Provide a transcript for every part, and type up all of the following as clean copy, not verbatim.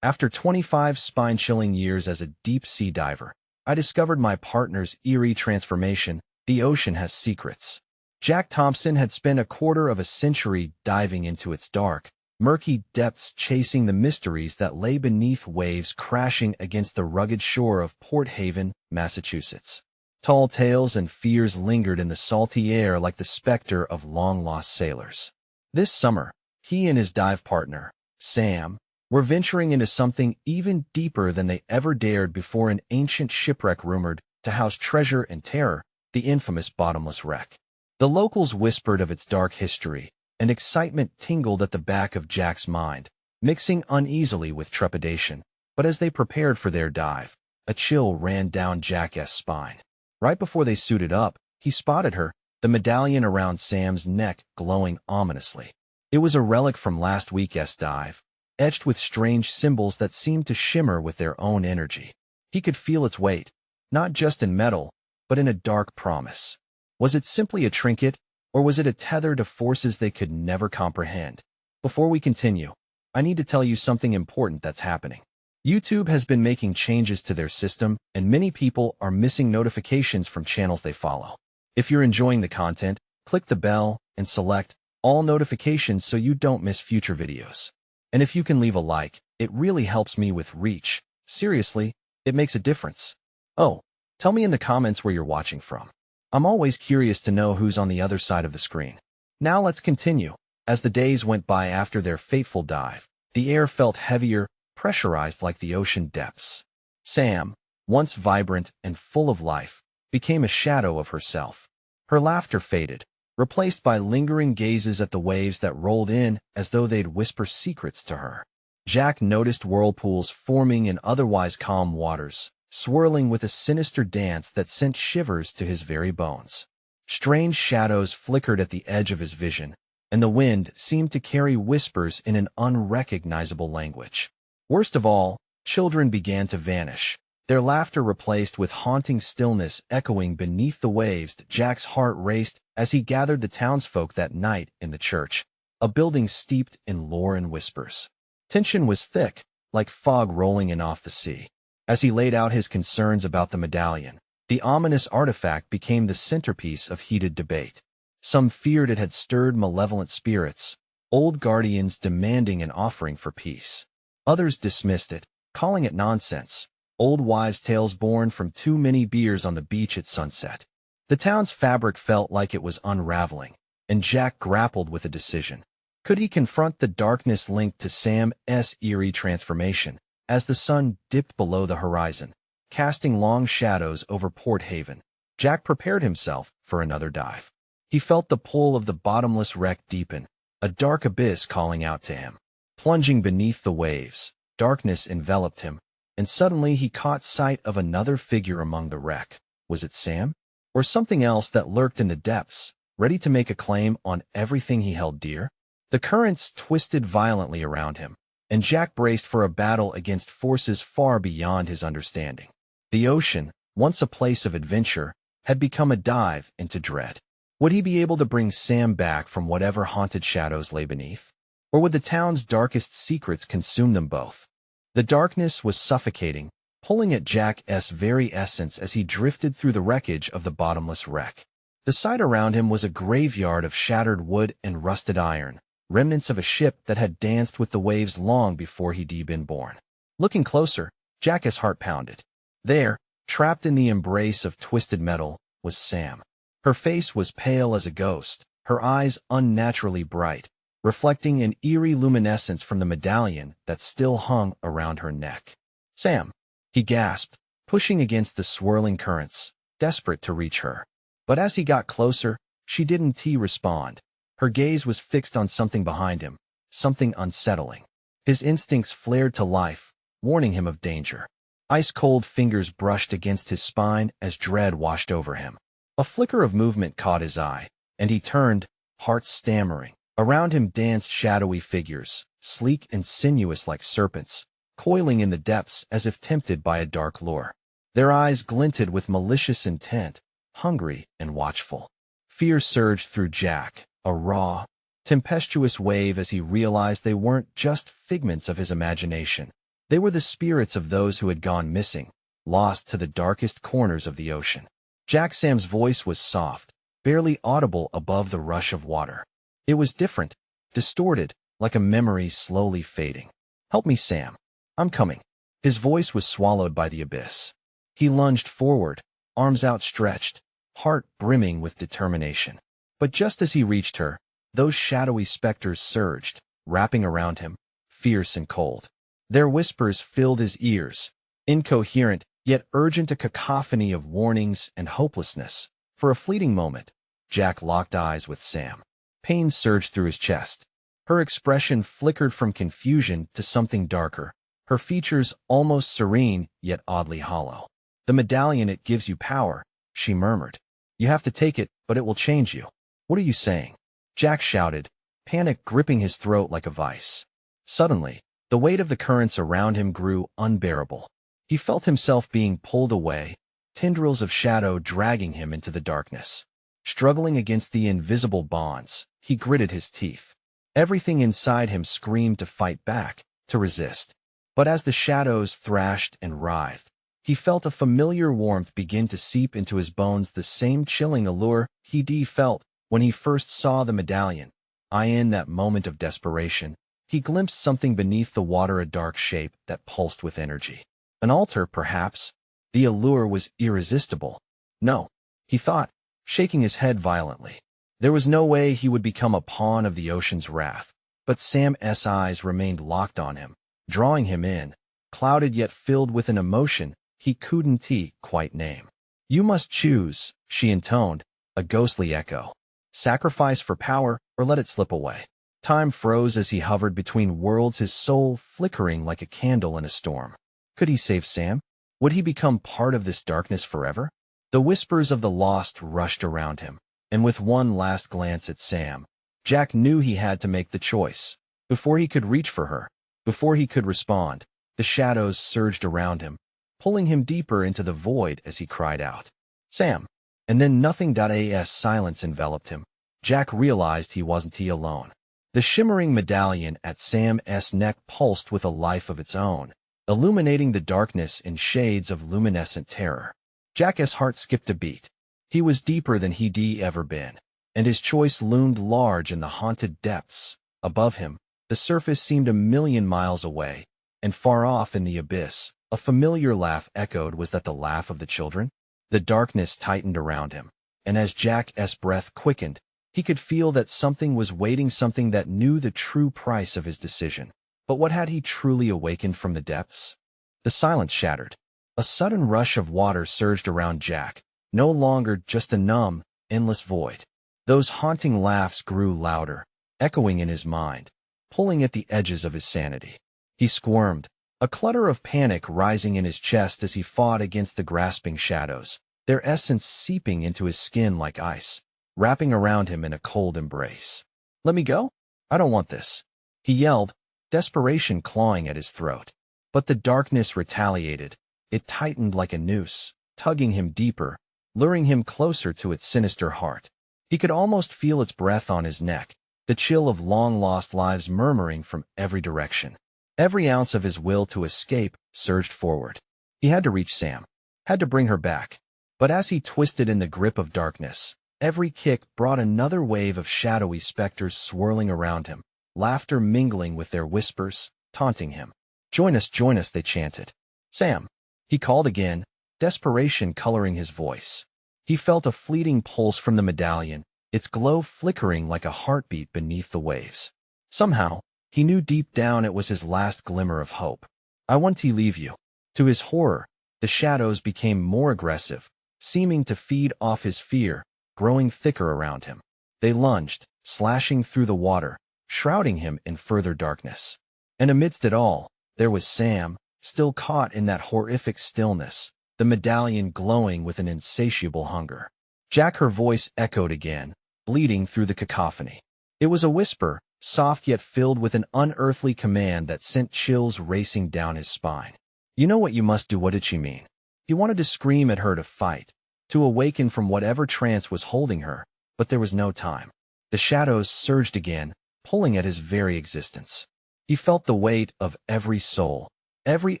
After 25 spine-chilling years as a deep-sea diver, I discovered my partner's eerie transformation. The ocean has secrets. Jack Thompson had spent a quarter of a century diving into its dark, murky depths, chasing the mysteries that lay beneath, waves crashing against the rugged shore of Port Haven, Massachusetts. Tall tales and fears lingered in the salty air like the specter of long-lost sailors. This summer, he and his dive partner, Sam, were venturing into something even deeper than they ever dared before, an ancient shipwreck rumored to house treasure and terror, the infamous bottomless wreck. The locals whispered of its dark history, and excitement tingled at the back of Jack's mind, mixing uneasily with trepidation. But as they prepared for their dive, a chill ran down Jack's spine. Right before they suited up, he spotted her, the medallion around Sam's neck glowing ominously. It was a relic from last week's dive, etched with strange symbols that seemed to shimmer with their own energy. He could feel its weight, not just in metal, but in a dark promise. Was it simply a trinket, or was it a tether to forces they could never comprehend? Before we continue, I need to tell you something important that's happening. YouTube has been making changes to their system, and many people are missing notifications from channels they follow. If you're enjoying the content, click the bell and select all notifications so you don't miss future videos. And if you can leave a like, it really helps me with reach. Seriously, it makes a difference. Oh, tell me in the comments where you're watching from. I'm always curious to know who's on the other side of the screen. Now let's continue. As the days went by after their fateful dive, the air felt heavier, pressurized like the ocean depths. Sam, once vibrant and full of life, became a shadow of herself. Her laughter faded, replaced by lingering gazes at the waves that rolled in as though they'd whisper secrets to her. Jack noticed whirlpools forming in otherwise calm waters, swirling with a sinister dance that sent shivers to his very bones. Strange shadows flickered at the edge of his vision, and the wind seemed to carry whispers in an unrecognizable language. Worst of all, children began to vanish, their laughter replaced with haunting stillness echoing beneath the waves. Jack's heart raced as he gathered the townsfolk that night in the church, a building steeped in lore and whispers. Tension was thick, like fog rolling in off the sea. As he laid out his concerns about the medallion, the ominous artifact became the centerpiece of heated debate. Some feared it had stirred malevolent spirits, old guardians demanding an offering for peace. Others dismissed it, calling it nonsense, old wives' tales born from too many beers on the beach at sunset. The town's fabric felt like it was unraveling, and Jack grappled with a decision. Could he confront the darkness linked to Sam's eerie transformation? As the sun dipped below the horizon, casting long shadows over Port Haven, Jack prepared himself for another dive. He felt the pull of the bottomless wreck deepen, a dark abyss calling out to him. Plunging beneath the waves, darkness enveloped him, and suddenly he caught sight of another figure among the wreck. Was it Sam? Or something else that lurked in the depths, ready to make a claim on everything he held dear? The currents twisted violently around him, and Jack braced for a battle against forces far beyond his understanding. The ocean, once a place of adventure, had become a dive into dread. Would he be able to bring Sam back from whatever haunted shadows lay beneath? Or would the town's darkest secrets consume them both? The darkness was suffocating, pulling at Jack's very essence as he drifted through the wreckage of the bottomless wreck. The sight around him was a graveyard of shattered wood and rusted iron, remnants of a ship that had danced with the waves long before he'd been born. Looking closer, Jack's heart pounded. There, trapped in the embrace of twisted metal, was Sam. Her face was pale as a ghost, her eyes unnaturally bright, reflecting an eerie luminescence from the medallion that still hung around her neck. "Sam," he gasped, pushing against the swirling currents, desperate to reach her. But as he got closer, she didn't respond. Her gaze was fixed on something behind him, something unsettling. His instincts flared to life, warning him of danger. Ice-cold fingers brushed against his spine as dread washed over him. A flicker of movement caught his eye, and he turned, heart stammering. Around him danced shadowy figures, sleek and sinuous like serpents, coiling in the depths as if tempted by a dark lure. Their eyes glinted with malicious intent, hungry and watchful. Fear surged through Jack, a raw, tempestuous wave as he realized they weren't just figments of his imagination. They were the spirits of those who had gone missing, lost to the darkest corners of the ocean. Sam's voice was soft, barely audible above the rush of water. It was different, distorted, like a memory slowly fading. "Help me, Sam. I'm coming." His voice was swallowed by the abyss. He lunged forward, arms outstretched, heart brimming with determination. But just as he reached her, those shadowy specters surged, wrapping around him, fierce and cold. Their whispers filled his ears, incoherent, yet urgent, a cacophony of warnings and hopelessness. For a fleeting moment, Jack locked eyes with Sam. Pain surged through his chest. Her expression flickered from confusion to something darker, her features almost serene, yet oddly hollow. "The medallion, it gives you power," she murmured. "You have to take it, but it will change you." "What are you saying?" Jack shouted, panic gripping his throat like a vice. Suddenly, the weight of the currents around him grew unbearable. He felt himself being pulled away, tendrils of shadow dragging him into the darkness. Struggling against the invisible bonds, he gritted his teeth. Everything inside him screamed to fight back, to resist. But as the shadows thrashed and writhed, he felt a familiar warmth begin to seep into his bones, the same chilling allure he'd felt when he first saw the medallion. In that moment of desperation, he glimpsed something beneath the water, a dark shape that pulsed with energy. An altar, perhaps? The allure was irresistible. No, he thought, shaking his head violently. There was no way he would become a pawn of the ocean's wrath. But Sam's eyes remained locked on him, drawing him in, clouded yet filled with an emotion he couldn't quite name. "You must choose," she intoned, a ghostly echo. "Sacrifice for power, or let it slip away." Time froze as he hovered between worlds, his soul flickering like a candle in a storm. Could he save Sam? Would he become part of this darkness forever? The whispers of the lost rushed around him, and with one last glance at Sam, Jack knew he had to make the choice. Before he could reach for her, before he could respond, the shadows surged around him, pulling him deeper into the void as he cried out, "Sam!" And then nothing. As silence enveloped him, Jack realized he wasn't alone. The shimmering medallion at Sam's neck pulsed with a life of its own, illuminating the darkness in shades of luminescent terror. Jack's heart skipped a beat. He was deeper than he'd ever been, and his choice loomed large in the haunted depths. Above him, the surface seemed a million miles away, and far off in the abyss, a familiar laugh echoed. Was that the laugh of the children? The darkness tightened around him, and as Jack's breath quickened, he could feel that something was waiting, something that knew the true price of his decision. But what had he truly awakened from the depths? The silence shattered. A sudden rush of water surged around Jack, no longer just a numb, endless void. Those haunting laughs grew louder, echoing in his mind, pulling at the edges of his sanity. He squirmed, a clutter of panic rising in his chest as he fought against the grasping shadows, their essence seeping into his skin like ice, wrapping around him in a cold embrace. "Let me go? I don't want this," he yelled, desperation clawing at his throat. But the darkness retaliated. It tightened like a noose, tugging him deeper, luring him closer to its sinister heart. He could almost feel its breath on his neck, the chill of long-lost lives murmuring from every direction. Every ounce of his will to escape surged forward. He had to reach Sam, had to bring her back. But as he twisted in the grip of darkness, every kick brought another wave of shadowy specters swirling around him, laughter mingling with their whispers, taunting him. Join us, they chanted. "Sam!" he called again, desperation coloring his voice. He felt a fleeting pulse from the medallion, its glow flickering like a heartbeat beneath the waves. Somehow, he knew deep down it was his last glimmer of hope. "I want to leave you." To his horror, the shadows became more aggressive, seeming to feed off his fear, growing thicker around him. They lunged, slashing through the water, shrouding him in further darkness. And amidst it all, there was Sam, still caught in that horrific stillness, the medallion glowing with an insatiable hunger. Jack, her voice echoed again, bleeding through the cacophony. It was a whisper, soft yet filled with an unearthly command that sent chills racing down his spine. "You know what you must do." What did she mean? He wanted to scream at her to fight, to awaken from whatever trance was holding her, but there was no time. The shadows surged again, pulling at his very existence. He felt the weight of every soul, every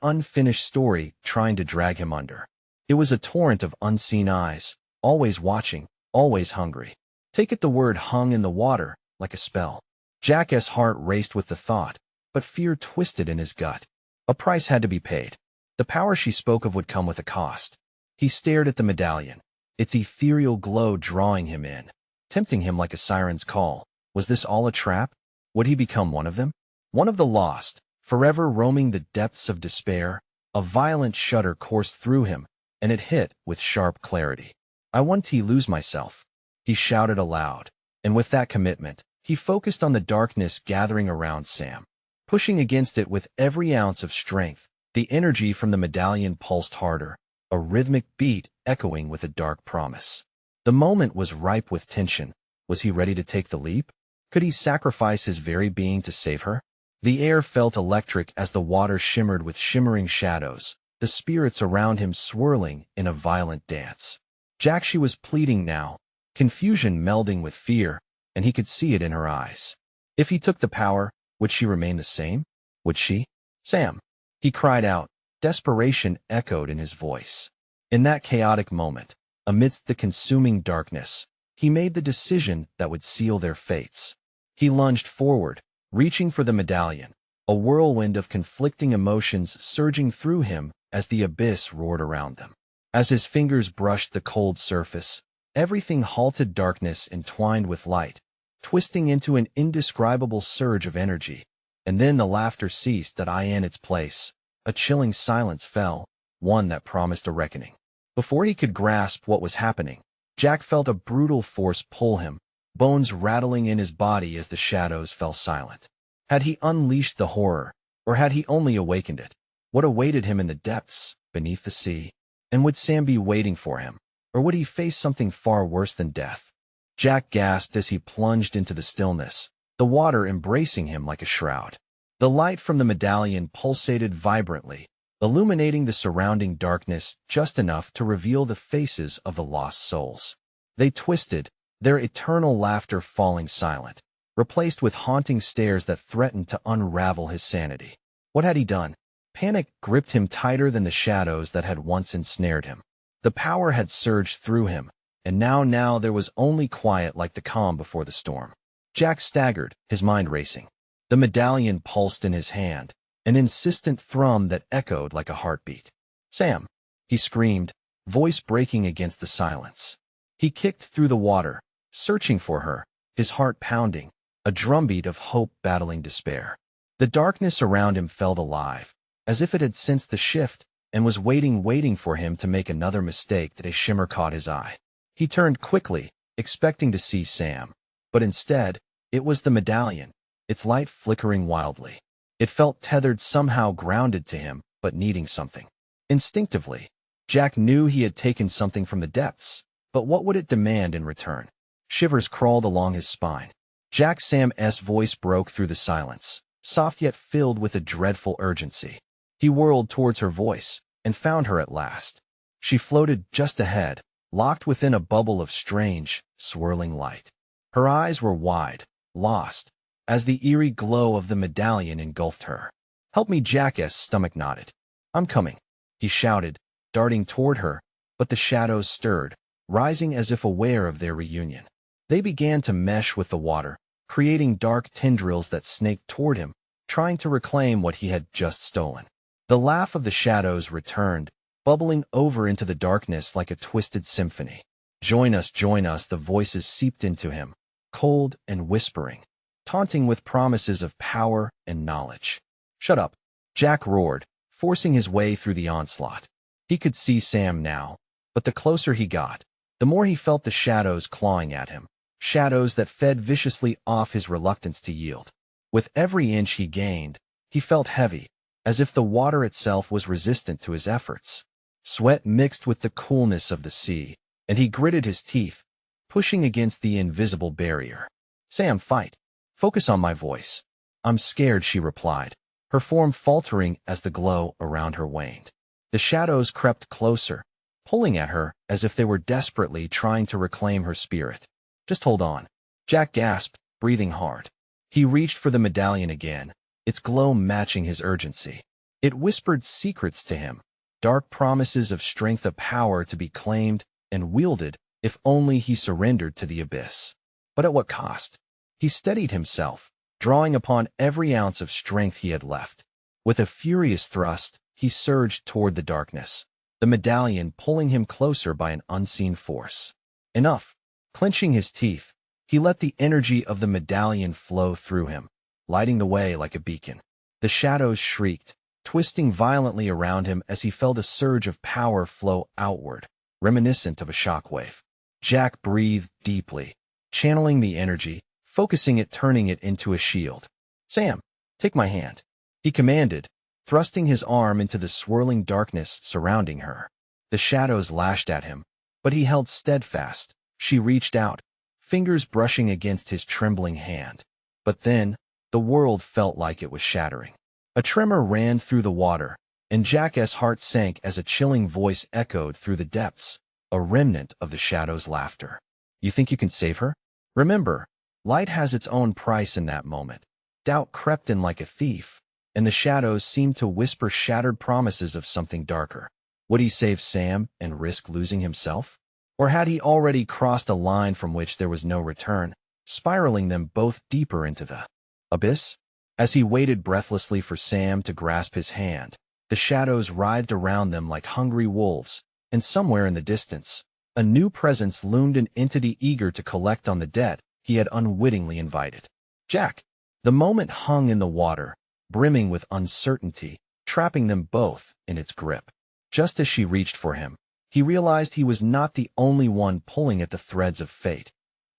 unfinished story trying to drag him under. It was a torrent of unseen eyes, always watching, always hungry. Take it the word hung in the water, like a spell. Jack's heart raced with the thought, but fear twisted in his gut. A price had to be paid. The power she spoke of would come with a cost. He stared at the medallion, its ethereal glow drawing him in, tempting him like a siren's call. Was this all a trap? Would he become one of them? One of the lost, forever roaming the depths of despair? A violent shudder coursed through him, and it hit with sharp clarity. I want to lose myself, he shouted aloud, and with that commitment, he focused on the darkness gathering around Sam. Pushing against it with every ounce of strength, the energy from the medallion pulsed harder, a rhythmic beat echoing with a dark promise. The moment was ripe with tension. Was he ready to take the leap? Could he sacrifice his very being to save her? The air felt electric as the water shimmered with shimmering shadows, the spirits around him swirling in a violent dance. Jack, she was pleading now, confusion melding with fear, and he could see it in her eyes. If he took the power, would she remain the same? Would she? Sam, he cried out, desperation echoed in his voice. In that chaotic moment, amidst the consuming darkness, he made the decision that would seal their fates. He lunged forward, reaching for the medallion, a whirlwind of conflicting emotions surging through him as the abyss roared around them. As his fingers brushed the cold surface, everything halted, darkness entwined with light, twisting into an indescribable surge of energy. And then the laughter ceased in its place. A chilling silence fell, one that promised a reckoning. Before he could grasp what was happening, Jack felt a brutal force pull him, bones rattling in his body as the shadows fell silent. Had he unleashed the horror, or had he only awakened it? What awaited him in the depths, beneath the sea? And would Sam be waiting for him, or would he face something far worse than death? Jack gasped as he plunged into the stillness, the water embracing him like a shroud. The light from the medallion pulsated vibrantly, illuminating the surrounding darkness just enough to reveal the faces of the lost souls. They twisted, their eternal laughter falling silent, replaced with haunting stares that threatened to unravel his sanity. What had he done? Panic gripped him tighter than the shadows that had once ensnared him. The power had surged through him, and now there was only quiet like the calm before the storm. Jack staggered, his mind racing. The medallion pulsed in his hand, an insistent thrum that echoed like a heartbeat. Sam, he screamed, voice breaking against the silence. He kicked through the water, searching for her, his heart pounding, a drumbeat of hope battling despair. The darkness around him felt alive, as if it had sensed the shift and was waiting for him to make another mistake. That a shimmer caught his eye. He turned quickly, expecting to see Sam, but instead, it was the medallion, its light flickering wildly. It felt tethered, somehow grounded to him, but needing something. Instinctively, Jack knew he had taken something from the depths, but what would it demand in return? Shivers crawled along his spine. Sam's voice broke through the silence, soft yet filled with a dreadful urgency. He whirled towards her voice, and found her at last. She floated just ahead, locked within a bubble of strange, swirling light. Her eyes were wide, lost, as the eerie glow of the medallion engulfed her. Help me, Jack's stomach nodded. I'm coming, he shouted, darting toward her, but the shadows stirred, rising as if aware of their reunion. They began to mesh with the water, creating dark tendrils that snaked toward him, trying to reclaim what he had just stolen. The laugh of the shadows returned, bubbling over into the darkness like a twisted symphony. Join us, the voices seeped into him, cold and whispering, taunting with promises of power and knowledge. Shut up, Jack roared, forcing his way through the onslaught. He could see Sam now, but the closer he got, the more he felt the shadows clawing at him, shadows that fed viciously off his reluctance to yield. With every inch he gained, he felt heavy, as if the water itself was resistant to his efforts. Sweat mixed with the coolness of the sea, and he gritted his teeth, pushing against the invisible barrier. Sam, fight. Focus on my voice. I'm scared, she replied, her form faltering as the glow around her waned. The shadows crept closer, pulling at her as if they were desperately trying to reclaim her spirit. Just hold on, Jack gasped, breathing hard. He reached for the medallion again, its glow matching his urgency. It whispered secrets to him, dark promises of strength of power to be claimed and wielded if only he surrendered to the abyss. But at what cost? He steadied himself, drawing upon every ounce of strength he had left. With a furious thrust, he surged toward the darkness, the medallion pulling him closer by an unseen force. Enough. Clenching his teeth, he let the energy of the medallion flow through him, lighting the way like a beacon. The shadows shrieked, twisting violently around him as he felt a surge of power flow outward, reminiscent of a shockwave. Jack breathed deeply, channeling the energy, focusing it, turning it into a shield. "Sam, take my hand," he commanded, thrusting his arm into the swirling darkness surrounding her. The shadows lashed at him, but he held steadfast. She reached out, fingers brushing against his trembling hand. But then, the world felt like it was shattering. A tremor ran through the water, and Jack's heart sank as a chilling voice echoed through the depths, a remnant of the shadow's laughter. "You think you can save her? Remember, light has its own price." In that moment, doubt crept in like a thief, and the shadows seemed to whisper shattered promises of something darker. Would he save Sam and risk losing himself? Or had he already crossed a line from which there was no return, spiraling them both deeper into the abyss? As he waited breathlessly for Sam to grasp his hand, the shadows writhed around them like hungry wolves, and somewhere in the distance, a new presence loomed, an entity eager to collect on the debt he had unwittingly invited. Jack. The moment hung in the water, brimming with uncertainty, trapping them both in its grip. Just as she reached for him, he realized he was not the only one pulling at the threads of fate.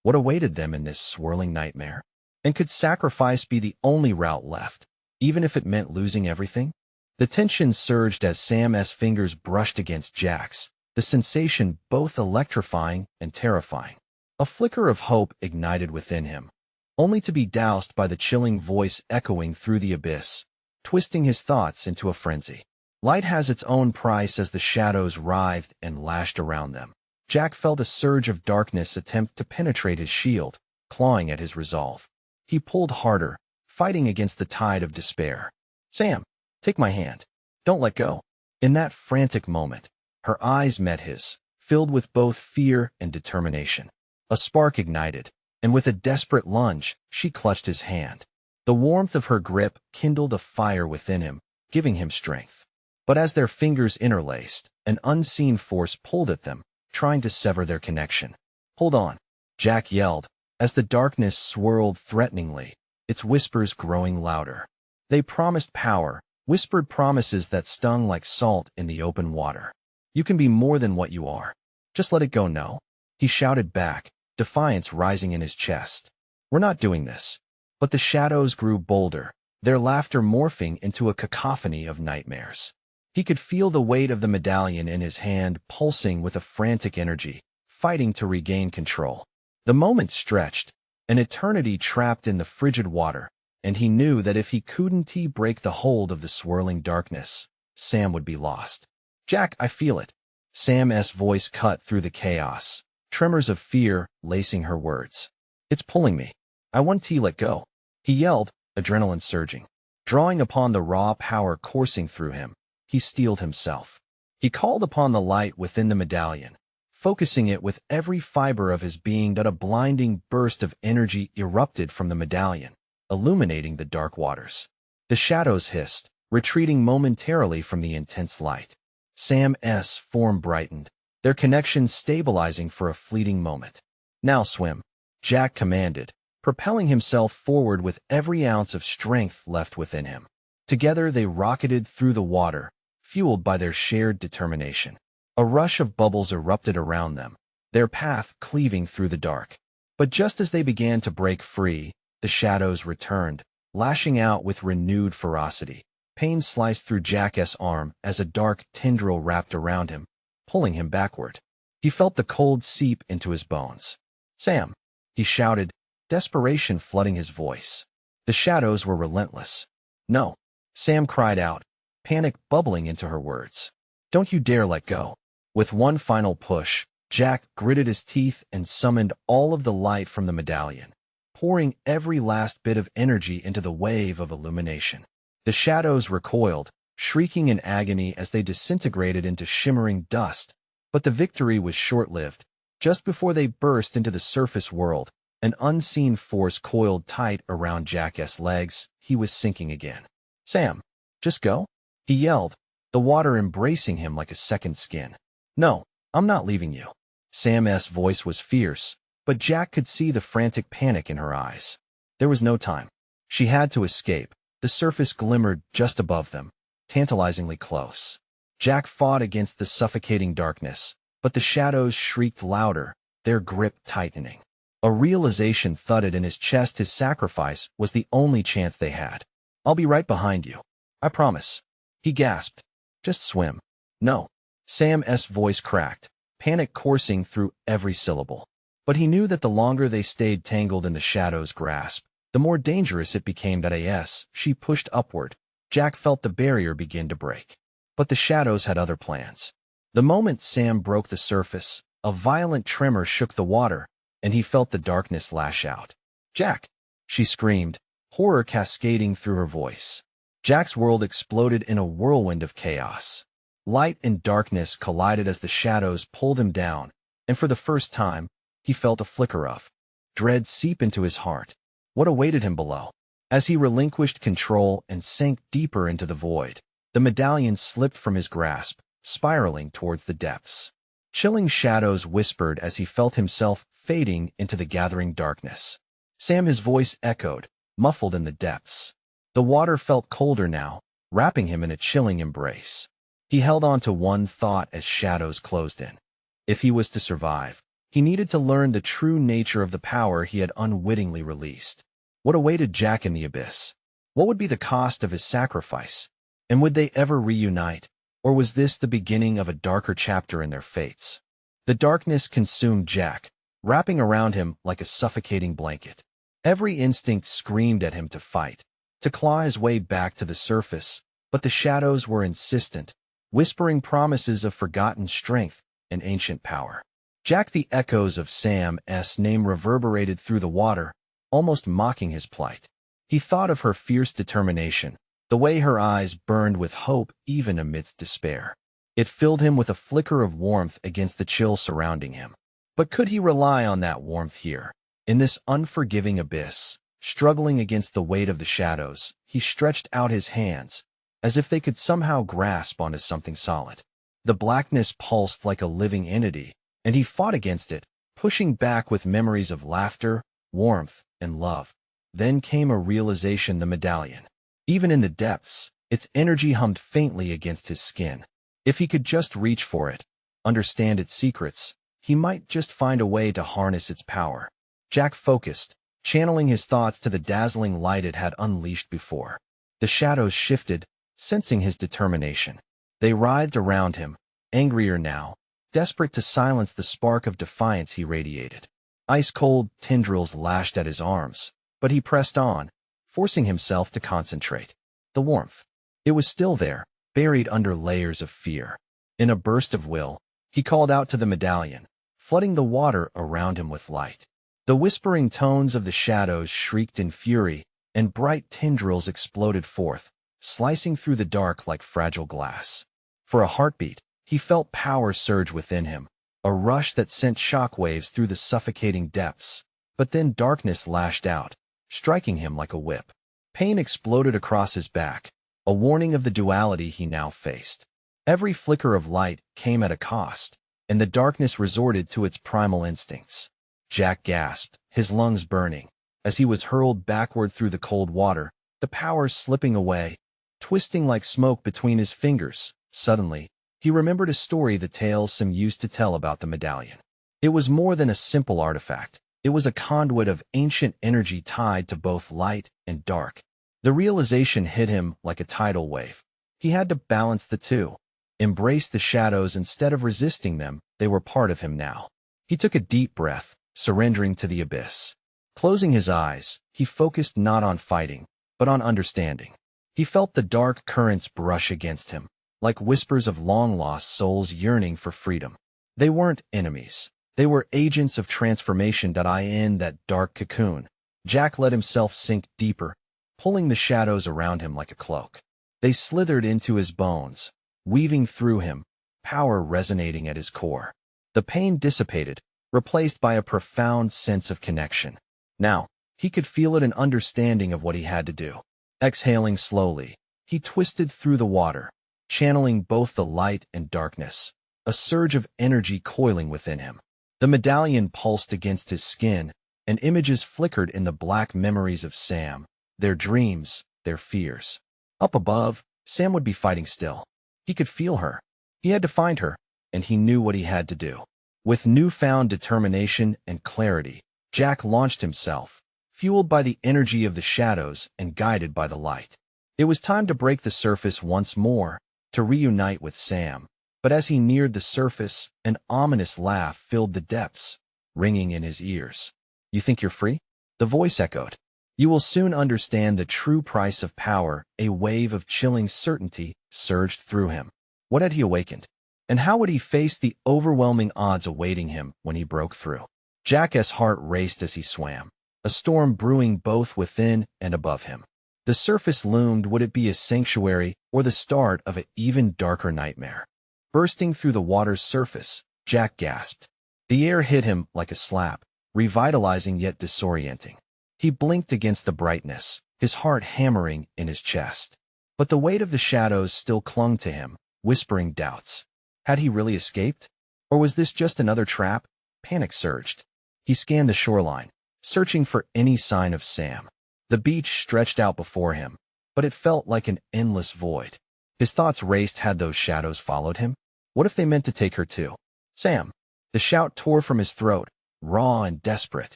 What awaited them in this swirling nightmare? And could sacrifice be the only route left, even if it meant losing everything? The tension surged as Sam's fingers brushed against Jack's, the sensation both electrifying and terrifying. A flicker of hope ignited within him, only to be doused by the chilling voice echoing through the abyss, twisting his thoughts into a frenzy. Light has its own price. As the shadows writhed and lashed around them, Jack felt a surge of darkness attempt to penetrate his shield, clawing at his resolve. He pulled harder, fighting against the tide of despair. "Sam, take my hand. Don't let go." In that frantic moment, her eyes met his, filled with both fear and determination. A spark ignited, and with a desperate lunge, she clutched his hand. The warmth of her grip kindled a fire within him, giving him strength. But as their fingers interlaced, an unseen force pulled at them, trying to sever their connection. "Hold on," Jack yelled, as the darkness swirled threateningly, its whispers growing louder. They promised power, whispered promises that stung like salt in the open water. "You can be more than what you are. Just let it go now," he shouted back, defiance rising in his chest. "We're not doing this." But the shadows grew bolder, their laughter morphing into a cacophony of nightmares. He could feel the weight of the medallion in his hand pulsing with a frantic energy, fighting to regain control. The moment stretched, an eternity trapped in the frigid water, and he knew that if he couldn't break the hold of the swirling darkness, Sam would be lost. "Jack, I feel it." Sam's voice cut through the chaos, tremors of fear lacing her words. "It's pulling me. I want to let go," he yelled, adrenaline surging. Drawing upon the raw power coursing through him, he steeled himself. He called upon the light within the medallion, focusing it with every fiber of his being. That a blinding burst of energy erupted from the medallion, illuminating the dark waters. The shadows hissed, retreating momentarily from the intense light. Sam's form brightened, their connection stabilizing for a fleeting moment. "Now swim," Jack commanded, propelling himself forward with every ounce of strength left within him. Together they rocketed through the water, fueled by their shared determination. A rush of bubbles erupted around them, their path cleaving through the dark. But just as they began to break free, the shadows returned, lashing out with renewed ferocity. Pain sliced through Jack's arm as a dark tendril wrapped around him, pulling him backward. He felt the cold seep into his bones. "Sam," he shouted, desperation flooding his voice. The shadows were relentless. "No," Sam cried out, panic bubbling into her words. "Don't you dare let go." With one final push, Jack gritted his teeth and summoned all of the light from the medallion, pouring every last bit of energy into the wave of illumination. The shadows recoiled, shrieking in agony as they disintegrated into shimmering dust. But the victory was short-lived. Just before they burst into the surface world, an unseen force coiled tight around Jack's legs. He was sinking again. "Sam, just go," he yelled, the water embracing him like a second skin. "No, I'm not leaving you." Sam's voice was fierce, but Jack could see the frantic panic in her eyes. There was no time. She had to escape. The surface glimmered just above them, tantalizingly close. Jack fought against the suffocating darkness, but the shadows shrieked louder, their grip tightening. A realization thudded in his chest. His sacrifice was the only chance they had. "I'll be right behind you. I promise," he gasped. "Just swim." "No." Sam's voice cracked, panic coursing through every syllable. But he knew that the longer they stayed tangled in the shadow's grasp, the more dangerous it became. As she pushed upward, Jack felt the barrier begin to break. But the shadows had other plans. The moment Sam broke the surface, a violent tremor shook the water, and he felt the darkness lash out. "Jack!" she screamed, horror cascading through her voice. Jack's world exploded in a whirlwind of chaos. Light and darkness collided as the shadows pulled him down, and for the first time, he felt a flicker of dread seep into his heart. What awaited him below? As he relinquished control and sank deeper into the void, the medallion slipped from his grasp, spiraling towards the depths. Chilling shadows whispered as he felt himself fading into the gathering darkness. "Sam," his voice echoed, muffled in the depths. The water felt colder now, wrapping him in a chilling embrace. He held on to one thought as shadows closed in. If he was to survive, he needed to learn the true nature of the power he had unwittingly released. What awaited Jack in the abyss? What would be the cost of his sacrifice? And would they ever reunite? Or was this the beginning of a darker chapter in their fates? The darkness consumed Jack, wrapping around him like a suffocating blanket. Every instinct screamed at him to fight, to claw his way back to the surface, but the shadows were insistent, whispering promises of forgotten strength and ancient power. Jack, the echoes of Sam's name reverberated through the water, almost mocking his plight. He thought of her fierce determination, the way her eyes burned with hope even amidst despair. It filled him with a flicker of warmth against the chill surrounding him. But could he rely on that warmth here? In this unforgiving abyss, struggling against the weight of the shadows, he stretched out his hands, as if they could somehow grasp onto something solid. The blackness pulsed like a living entity, and he fought against it, pushing back with memories of laughter, warmth, and love. Then came a realization: the medallion. Even in the depths, its energy hummed faintly against his skin. If he could just reach for it, understand its secrets, he might just find a way to harness its power. Jack focused, channeling his thoughts to the dazzling light it had unleashed before. The shadows shifted, sensing his determination. They writhed around him, angrier now, desperate to silence the spark of defiance he radiated. Ice-cold tendrils lashed at his arms, but he pressed on, forcing himself to concentrate. The warmth. It was still there, buried under layers of fear. In a burst of will, he called out to the medallion, flooding the water around him with light. The whispering tones of the shadows shrieked in fury, and bright tendrils exploded forth, slicing through the dark like fragile glass. For a heartbeat, he felt power surge within him, a rush that sent shockwaves through the suffocating depths. But then darkness lashed out, striking him like a whip. Pain exploded across his back, a warning of the duality he now faced. Every flicker of light came at a cost, and the darkness resorted to its primal instincts. Jack gasped, his lungs burning, as he was hurled backward through the cold water, the power slipping away, twisting like smoke between his fingers. Suddenly, he remembered a story the tales Sam used to tell about the medallion. It was more than a simple artifact. It was a conduit of ancient energy tied to both light and dark. The realization hit him like a tidal wave. He had to balance the two. Embrace the shadows instead of resisting them. They were part of him now. He took a deep breath, surrendering to the abyss. Closing his eyes, he focused not on fighting, but on understanding. He felt the dark currents brush against him, like whispers of long-lost souls yearning for freedom. They weren't enemies. They were agents of transformation. In that dark cocoon, Jack let himself sink deeper, pulling the shadows around him like a cloak. They slithered into his bones, weaving through him, power resonating at his core. The pain dissipated, replaced by a profound sense of connection. Now, he could feel it, an understanding of what he had to do. Exhaling slowly, he twisted through the water, channeling both the light and darkness, a surge of energy coiling within him. The medallion pulsed against his skin, and images flickered in the black memories of Sam, their dreams, their fears. Up above, Sam would be fighting still. He could feel her. He had to find her, and he knew what he had to do. With newfound determination and clarity, Jack launched himself, fueled by the energy of the shadows and guided by the light. It was time to break the surface once more, to reunite with Sam. But as he neared the surface, an ominous laugh filled the depths, ringing in his ears. "You think you're free?" The voice echoed. "You will soon understand the true price of power." A wave of chilling certainty surged through him. What had he awakened? And how would he face the overwhelming odds awaiting him when he broke through? Jack's heart raced as he swam, a storm brewing both within and above him. The surface loomed. Would it be a sanctuary or the start of an even darker nightmare? Bursting through the water's surface, Jack gasped. The air hit him like a slap, revitalizing yet disorienting. He blinked against the brightness, his heart hammering in his chest. But the weight of the shadows still clung to him, whispering doubts. Had he really escaped? Or was this just another trap? Panic surged. He scanned the shoreline, searching for any sign of Sam. The beach stretched out before him, but it felt like an endless void. His thoughts raced. Had those shadows followed him? What if they meant to take her too? Sam! The shout tore from his throat, raw and desperate.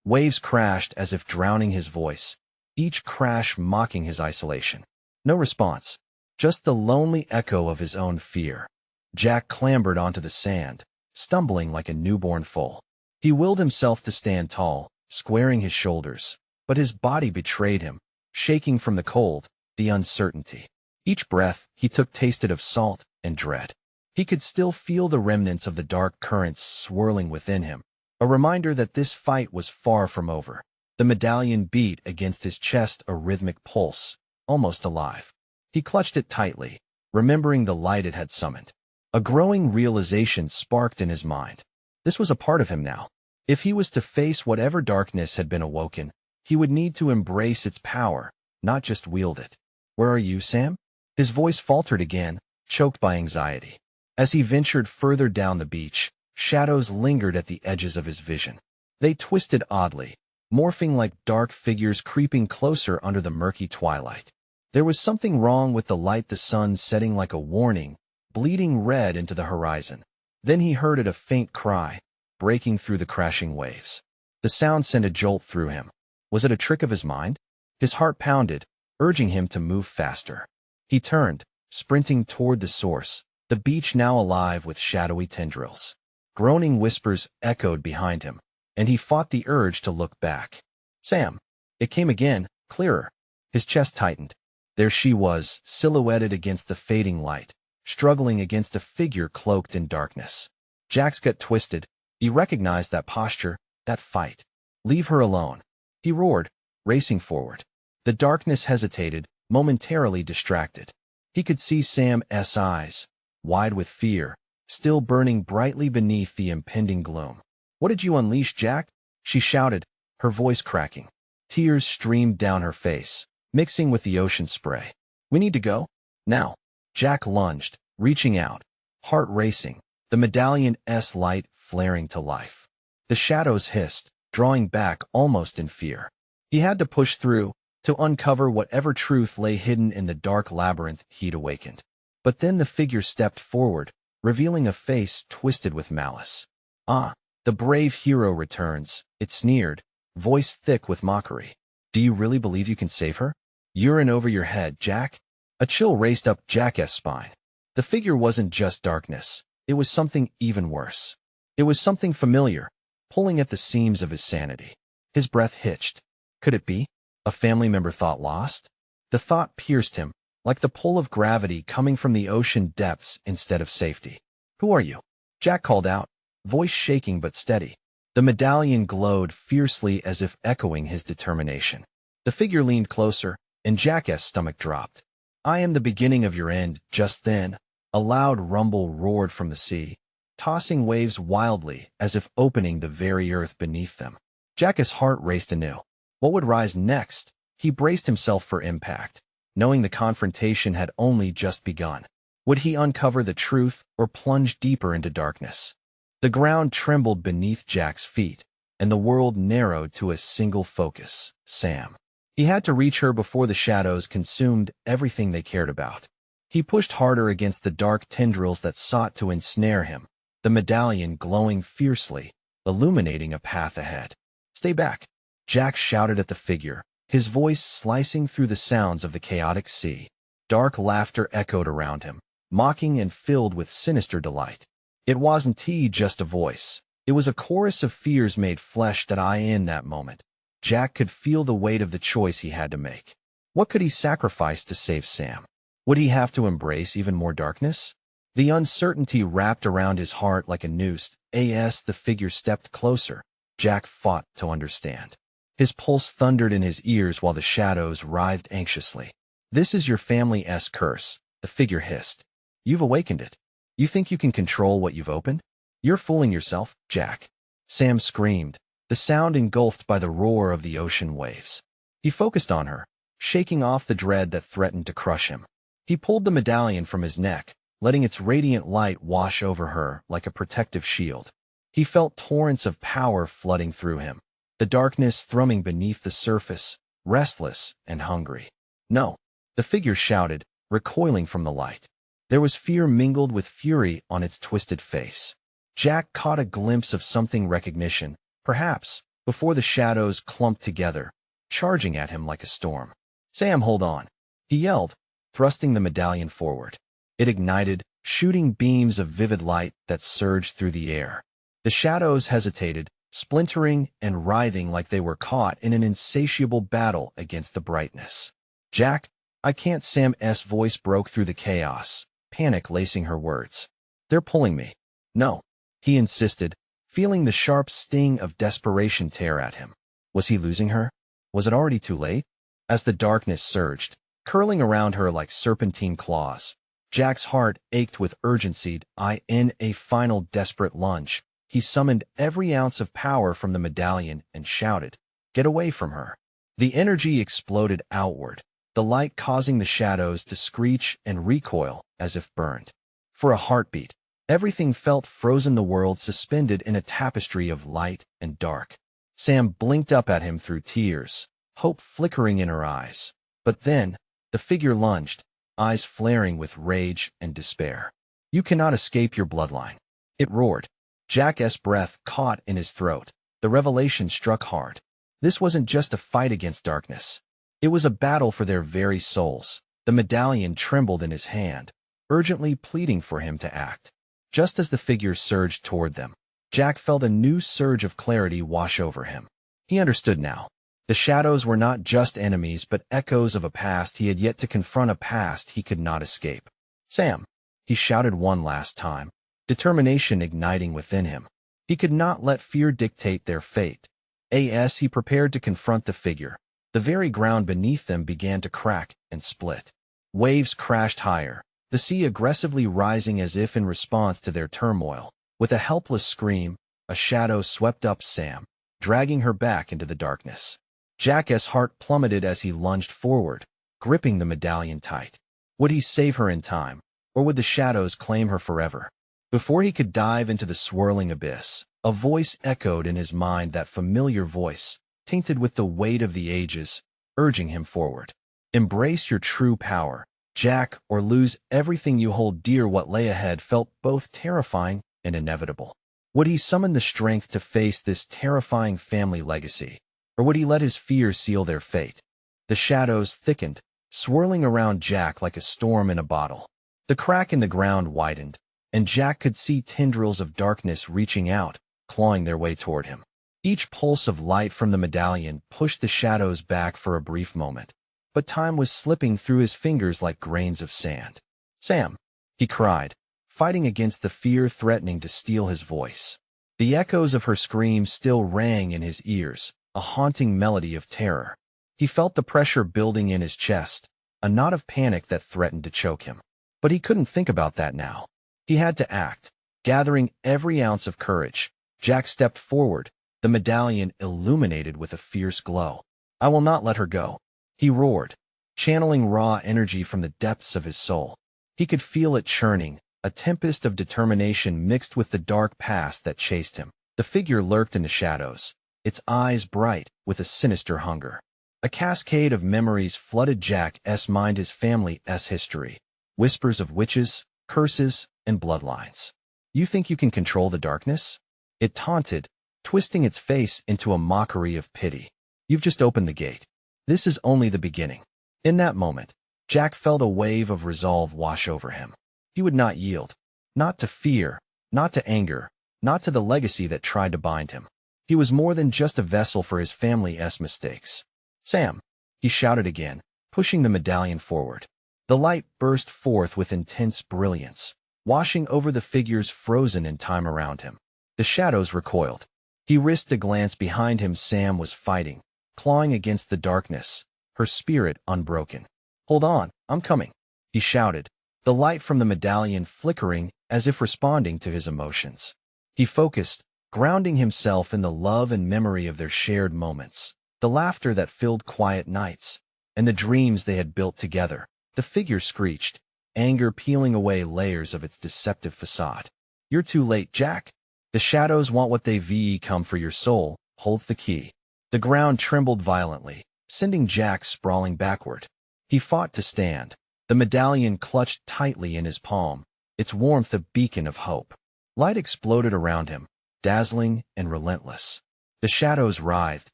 Waves crashed as if drowning his voice, each crash mocking his isolation. No response, just the lonely echo of his own fear. Jack clambered onto the sand, stumbling like a newborn foal. He willed himself to stand tall, squaring his shoulders, but his body betrayed him, shaking from the cold, the uncertainty. Each breath he took tasted of salt and dread. He could still feel the remnants of the dark currents swirling within him, a reminder that this fight was far from over. The medallion beat against his chest, a rhythmic pulse, almost alive. He clutched it tightly, remembering the light it had summoned. A growing realization sparked in his mind. This was a part of him now. If he was to face whatever darkness had been awoken, he would need to embrace its power, not just wield it. "Where are you, Sam?" His voice faltered again, choked by anxiety. As he ventured further down the beach, shadows lingered at the edges of his vision. They twisted oddly, morphing like dark figures creeping closer under the murky twilight. There was something wrong with the light, the sun setting like a warning, bleeding red into the horizon. Then he heard it, a faint cry, breaking through the crashing waves. The sound sent a jolt through him. Was it a trick of his mind? His heart pounded, urging him to move faster. He turned, sprinting toward the source, the beach now alive with shadowy tendrils. Groaning whispers echoed behind him, and he fought the urge to look back. Sam! It came again, clearer. His chest tightened. There she was, silhouetted against the fading light, struggling against a figure cloaked in darkness. Jack's gut twisted. He recognized that posture, that fight. "Leave her alone," he roared, racing forward. The darkness hesitated, momentarily distracted. He could see Sam's eyes, wide with fear, still burning brightly beneath the impending gloom. "What did you unleash, Jack?" she shouted, her voice cracking. Tears streamed down her face, mixing with the ocean spray. "We need to go. Now." Jack lunged, reaching out, heart racing, the medallion's light flaring to life. The shadows hissed, drawing back almost in fear. He had to push through, to uncover whatever truth lay hidden in the dark labyrinth he'd awakened. But then the figure stepped forward, revealing a face twisted with malice. "Ah, the brave hero returns," it sneered, voice thick with mockery. "Do you really believe you can save her? You're in over your head, Jack." A chill raced up Jack's spine. The figure wasn't just darkness. It was something even worse. It was something familiar, pulling at the seams of his sanity. His breath hitched. Could it be? A family member thought lost? The thought pierced him, like the pull of gravity coming from the ocean depths instead of safety. "Who are you?" Jack called out, voice shaking but steady. The medallion glowed fiercely as if echoing his determination. The figure leaned closer, and Jack's stomach dropped. I am the beginning of your end. Just then, a loud rumble roared from the sea, tossing waves wildly as if opening the very earth beneath them. Jack's heart raced anew. What would rise next? He braced himself for impact, knowing the confrontation had only just begun. Would he uncover the truth or plunge deeper into darkness? The ground trembled beneath Jack's feet, and the world narrowed to a single focus: Sam. He had to reach her before the shadows consumed everything they cared about. He pushed harder against the dark tendrils that sought to ensnare him, the medallion glowing fiercely, illuminating a path ahead. "Stay back," Jack shouted at the figure, his voice slicing through the sounds of the chaotic sea. Dark laughter echoed around him, mocking and filled with sinister delight. It wasn't just a voice. It was a chorus of fears made flesh that in that moment, Jack could feel the weight of the choice he had to make. What could he sacrifice to save Sam? Would he have to embrace even more darkness? The uncertainty wrapped around his heart like a noose. As the figure stepped closer, Jack fought to understand. His pulse thundered in his ears while the shadows writhed anxiously. "This is your family's curse," the figure hissed. "You've awakened it. You think you can control what you've opened? You're fooling yourself, Jack." Sam screamed, the sound engulfed by the roar of the ocean waves. He focused on her, shaking off the dread that threatened to crush him. He pulled the medallion from his neck, letting its radiant light wash over her like a protective shield. He felt torrents of power flooding through him, the darkness thrumming beneath the surface, restless and hungry. "No," the figure shouted, recoiling from the light. There was fear mingled with fury on its twisted face. Jack caught a glimpse of something: recognition, perhaps, before the shadows clumped together, charging at him like a storm. "Sam, hold on," he yelled, thrusting the medallion forward. It ignited, shooting beams of vivid light that surged through the air. The shadows hesitated, splintering and writhing like they were caught in an insatiable battle against the brightness. "Jack, I can't." Sam's voice broke through the chaos, panic lacing her words. "They're pulling me." "No," he insisted, feeling the sharp sting of desperation tear at him. Was he losing her? Was it already too late? As the darkness surged, curling around her like serpentine claws, Jack's heart ached with urgency. In a final desperate lunge, he summoned every ounce of power from the medallion and shouted, "Get away from her." The energy exploded outward, the light causing the shadows to screech and recoil as if burned. For a heartbeat, everything felt frozen, the world suspended in a tapestry of light and dark. Sam blinked up at him through tears, hope flickering in her eyes. But then, the figure lunged, eyes flaring with rage and despair. "You cannot escape your bloodline," it roared. Jack's breath caught in his throat. The revelation struck hard. This wasn't just a fight against darkness. It was a battle for their very souls. The medallion trembled in his hand, urgently pleading for him to act. Just as the figure surged toward them, Jack felt a new surge of clarity wash over him. He understood now. The shadows were not just enemies but echoes of a past he had yet to confront, a past he could not escape. "Sam," he shouted one last time, determination igniting within him. He could not let fear dictate their fate. As he prepared to confront the figure, the very ground beneath them began to crack and split. Waves crashed higher, the sea aggressively rising as if in response to their turmoil. With a helpless scream, a shadow swept up Sam, dragging her back into the darkness. Jack's heart plummeted as he lunged forward, gripping the medallion tight. Would he save her in time, or would the shadows claim her forever? Before he could dive into the swirling abyss, a voice echoed in his mind, that familiar voice, tainted with the weight of the ages, urging him forward. "Embrace your true power, Jack, or lose everything you hold dear." What lay ahead felt both terrifying and inevitable. Would he summon the strength to face this terrifying family legacy, or would he let his fears seal their fate? The shadows thickened, swirling around Jack like a storm in a bottle. The crack in the ground widened, and Jack could see tendrils of darkness reaching out, clawing their way toward him. Each pulse of light from the medallion pushed the shadows back for a brief moment, but time was slipping through his fingers like grains of sand. "Sam," he cried, fighting against the fear threatening to steal his voice. The echoes of her scream still rang in his ears, a haunting melody of terror. He felt the pressure building in his chest, a knot of panic that threatened to choke him. But he couldn't think about that now. He had to act. Gathering every ounce of courage, Jack stepped forward, the medallion illuminated with a fierce glow. "I will not let her go," he roared, channeling raw energy from the depths of his soul. He could feel it churning, a tempest of determination mixed with the dark past that chased him. The figure lurked in the shadows, its eyes bright with a sinister hunger. A cascade of memories flooded Jack's mind, his family's history. Whispers of witches, curses, and bloodlines. "You think you can control the darkness?" It taunted, twisting its face into a mockery of pity. "You've just opened the gate. This is only the beginning." In that moment, Jack felt a wave of resolve wash over him. He would not yield. Not to fear, not to anger, not to the legacy that tried to bind him. He was more than just a vessel for his family's mistakes. "Sam!" he shouted again, pushing the medallion forward. The light burst forth with intense brilliance, washing over the figures frozen in time around him. The shadows recoiled. He risked a glance behind him. Sam was fighting, clawing against the darkness, her spirit unbroken. "Hold on, I'm coming," he shouted, the light from the medallion flickering as if responding to his emotions. He focused, grounding himself in the love and memory of their shared moments, the laughter that filled quiet nights, and the dreams they had built together. The figure screeched, anger peeling away layers of its deceptive facade. "You're too late, Jack. The shadows want what they've come for. Your soul holds the key." The ground trembled violently, sending Jack sprawling backward. He fought to stand, the medallion clutched tightly in his palm, its warmth a beacon of hope. Light exploded around him, dazzling and relentless. The shadows writhed,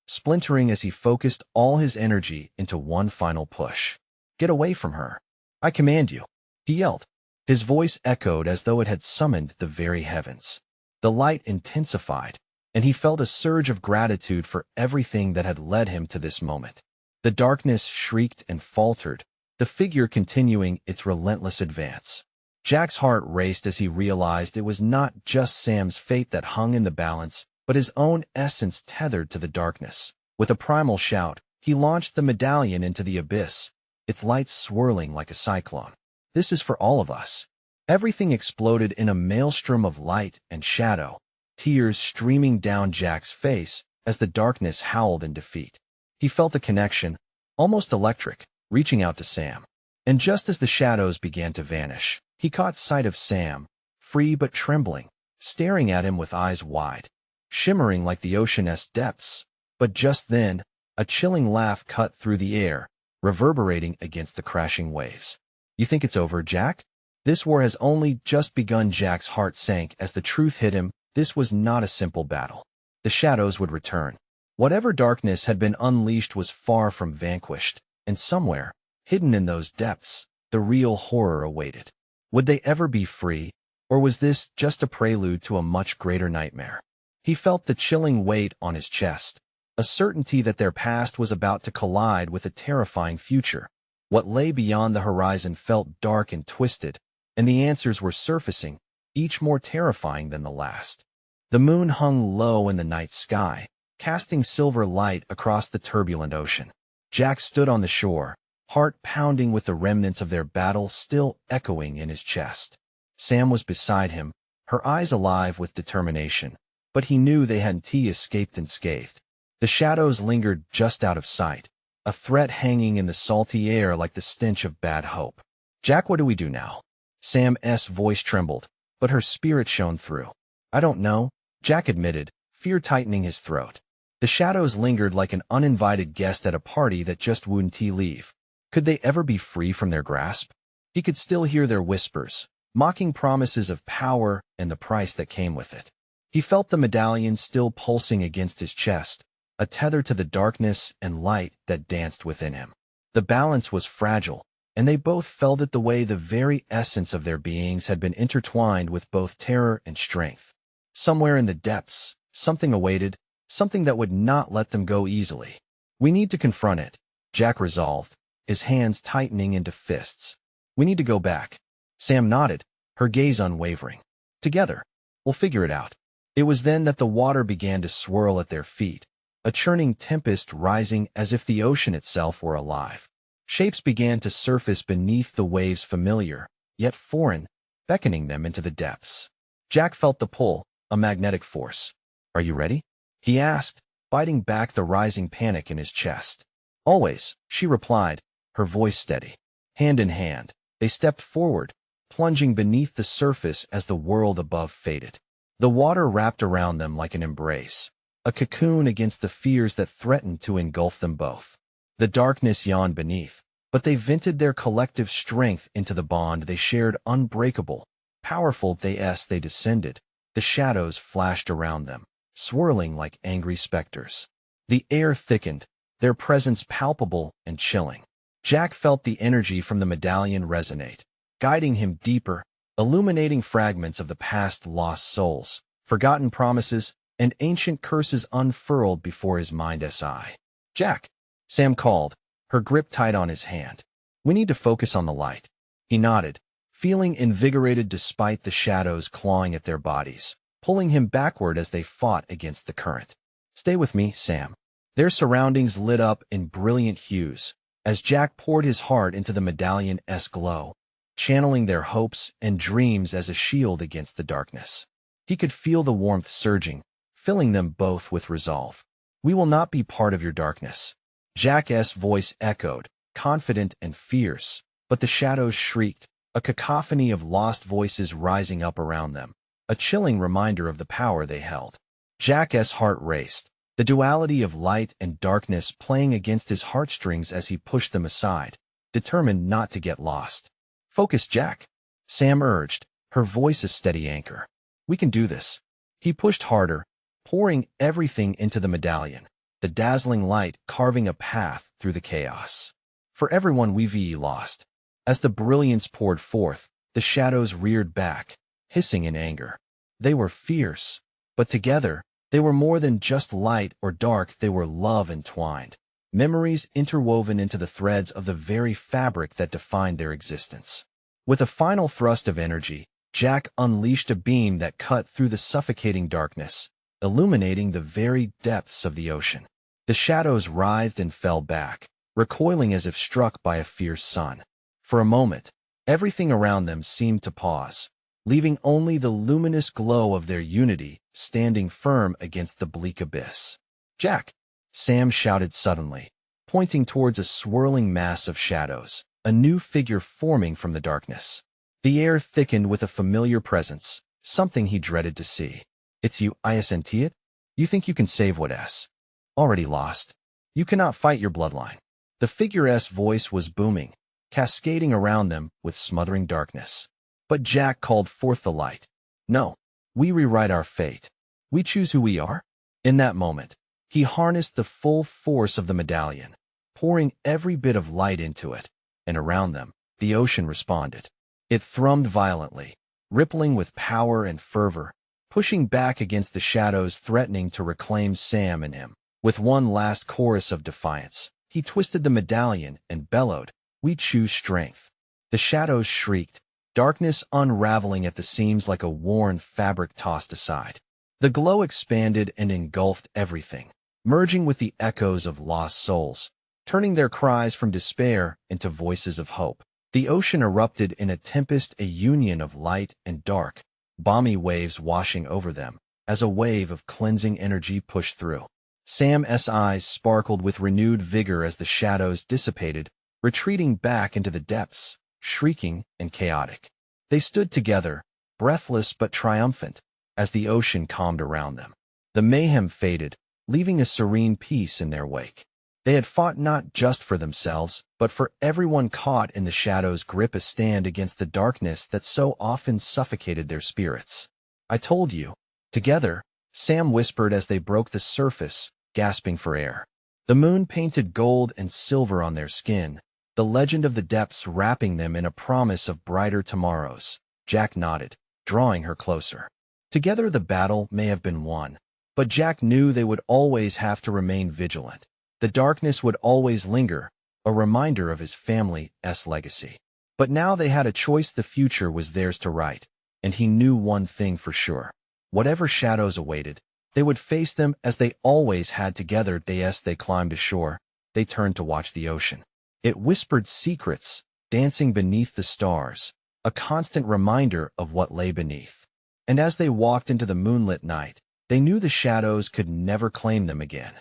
splintering as he focused all his energy into one final push. "Get away from her. I command you," he yelled. His voice echoed as though it had summoned the very heavens. The light intensified, and he felt a surge of gratitude for everything that had led him to this moment. The darkness shrieked and faltered, the figure continuing its relentless advance. Jack's heart raced as he realized it was not just Sam's fate that hung in the balance, but his own essence tethered to the darkness. With a primal shout, he launched the medallion into the abyss, its lights swirling like a cyclone. "This is for all of us." Everything exploded in a maelstrom of light and shadow, tears streaming down Jack's face as the darkness howled in defeat. He felt a connection, almost electric, reaching out to Sam. And just as the shadows began to vanish, he caught sight of Sam, free but trembling, staring at him with eyes wide, shimmering like the ocean's depths. But just then, a chilling laugh cut through the air, reverberating against the crashing waves. "You think it's over, Jack? This war has only just begun." Jack's heart sank as the truth hit him. This was not a simple battle. The shadows would return. Whatever darkness had been unleashed was far from vanquished, and somewhere, hidden in those depths, the real horror awaited. Would they ever be free, or was this just a prelude to a much greater nightmare? He felt the chilling weight on his chest, a certainty that their past was about to collide with a terrifying future. What lay beyond the horizon felt dark and twisted, and the answers were surfacing, each more terrifying than the last. The moon hung low in the night sky, casting silver light across the turbulent ocean. Jack stood on the shore, heart pounding with the remnants of their battle still echoing in his chest. Sam was beside him, her eyes alive with determination, but he knew they hadn't escaped unscathed. The shadows lingered just out of sight, a threat hanging in the salty air like the stench of bad hope. "Jack, what do we do now?" Sam's voice trembled, but her spirit shone through. "I don't know," Jack admitted, fear tightening his throat. The shadows lingered like an uninvited guest at a party that just wouldn't leave. Could they ever be free from their grasp? He could still hear their whispers, mocking promises of power and the price that came with it. He felt the medallion still pulsing against his chest, a tether to the darkness and light that danced within him. The balance was fragile, and they both felt it the way the very essence of their beings had been intertwined with both terror and strength. Somewhere in the depths, something awaited, something that would not let them go easily. "We need to confront it," Jack resolved, his hands tightening into fists. "We need to go back." Sam nodded, her gaze unwavering. "Together, we'll figure it out." It was then that the water began to swirl at their feet, a churning tempest rising as if the ocean itself were alive. Shapes began to surface beneath the waves, familiar, yet foreign, beckoning them into the depths. Jack felt the pull, a magnetic force. "Are you ready?" he asked, fighting back the rising panic in his chest. "Always," she replied, her voice steady. Hand in hand, they stepped forward, plunging beneath the surface as the world above faded. The water wrapped around them like an embrace, a cocoon against the fears that threatened to engulf them both. The darkness yawned beneath, but they vented their collective strength into the bond they shared, unbreakable, powerful. They descended. The shadows flashed around them, swirling like angry specters. The air thickened, their presence palpable and chilling. Jack felt the energy from the medallion resonate, guiding him deeper, illuminating fragments of the past, lost souls, forgotten promises, and ancient curses unfurled before his mind's eye. "Jack," Sam called, her grip tight on his hand. "We need to focus on the light." He nodded, feeling invigorated despite the shadows clawing at their bodies, pulling him backward as they fought against the current. "Stay with me, Sam." Their surroundings lit up in brilliant hues as Jack poured his heart into the medallion's glow, channeling their hopes and dreams as a shield against the darkness. He could feel the warmth surging, filling them both with resolve. "We will not be part of your darkness." Jack's voice echoed, confident and fierce, but the shadows shrieked, a cacophony of lost voices rising up around them, a chilling reminder of the power they held. Jack's heart raced, the duality of light and darkness playing against his heartstrings as he pushed them aside, determined not to get lost. "Focus, Jack," Sam urged, her voice a steady anchor. "We can do this." He pushed harder, pouring everything into the medallion, the dazzling light carving a path through the chaos. "For everyone we've lost." As the brilliance poured forth, the shadows reared back, hissing in anger. They were fierce, but together, they were more than just light or dark. They were love entwined, memories interwoven into the threads of the very fabric that defined their existence. With a final thrust of energy, Jack unleashed a beam that cut through the suffocating darkness, illuminating the very depths of the ocean. The shadows writhed and fell back, recoiling as if struck by a fierce sun. For a moment, everything around them seemed to pause, leaving only the luminous glow of their unity standing firm against the bleak abyss. "Jack!" Sam shouted suddenly, pointing towards a swirling mass of shadows, a new figure forming from the darkness. The air thickened with a familiar presence, something he dreaded to see. "It's you, isn't it? You think you can save what's already lost? You cannot fight your bloodline." The figure's voice was booming, cascading around them with smothering darkness. But Jack called forth the light. "No, we rewrite our fate. We choose who we are." In that moment, he harnessed the full force of the medallion, pouring every bit of light into it, and around them, the ocean responded. It thrummed violently, rippling with power and fervor, pushing back against the shadows threatening to reclaim Sam and him. With one last chorus of defiance, he twisted the medallion and bellowed, "We choose strength." The shadows shrieked, darkness unraveling at the seams like a worn fabric tossed aside. The glow expanded and engulfed everything, merging with the echoes of lost souls, turning their cries from despair into voices of hope. The ocean erupted in a tempest, a union of light and dark, balmy waves washing over them, as a wave of cleansing energy pushed through. Sam's eyes sparkled with renewed vigor as the shadows dissipated, retreating back into the depths, shrieking and chaotic. They stood together, breathless but triumphant, as the ocean calmed around them. The mayhem faded, leaving a serene peace in their wake. They had fought not just for themselves, but for everyone caught in the shadows' grip, a stand against the darkness that so often suffocated their spirits. "I told you." Together, Sam whispered as they broke the surface, gasping for air. The moon painted gold and silver on their skin, the legend of the depths wrapping them in a promise of brighter tomorrows. Jack nodded, drawing her closer. Together the battle may have been won, but Jack knew they would always have to remain vigilant. The darkness would always linger, a reminder of his family's legacy. But now they had a choice. The future was theirs to write, and he knew one thing for sure. Whatever shadows awaited, they would face them as they always had together. They climbed ashore. They turned to watch the ocean. It whispered secrets, dancing beneath the stars, a constant reminder of what lay beneath. And as they walked into the moonlit night, they knew the shadows could never claim them again.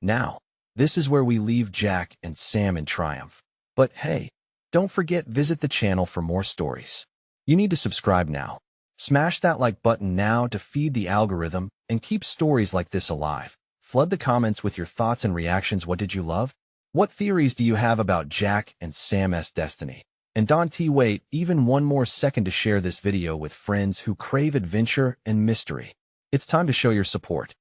Now, this is where we leave Jack and Sam in triumph. But hey, don't forget visit the channel for more stories. You need to subscribe now. Smash that like button now to feed the algorithm and keep stories like this alive. Flood the comments with your thoughts and reactions. What did you love? What theories do you have about Jack and Sam's destiny? And don't wait even one more second to share this video with friends who crave adventure and mystery. It's time to show your support.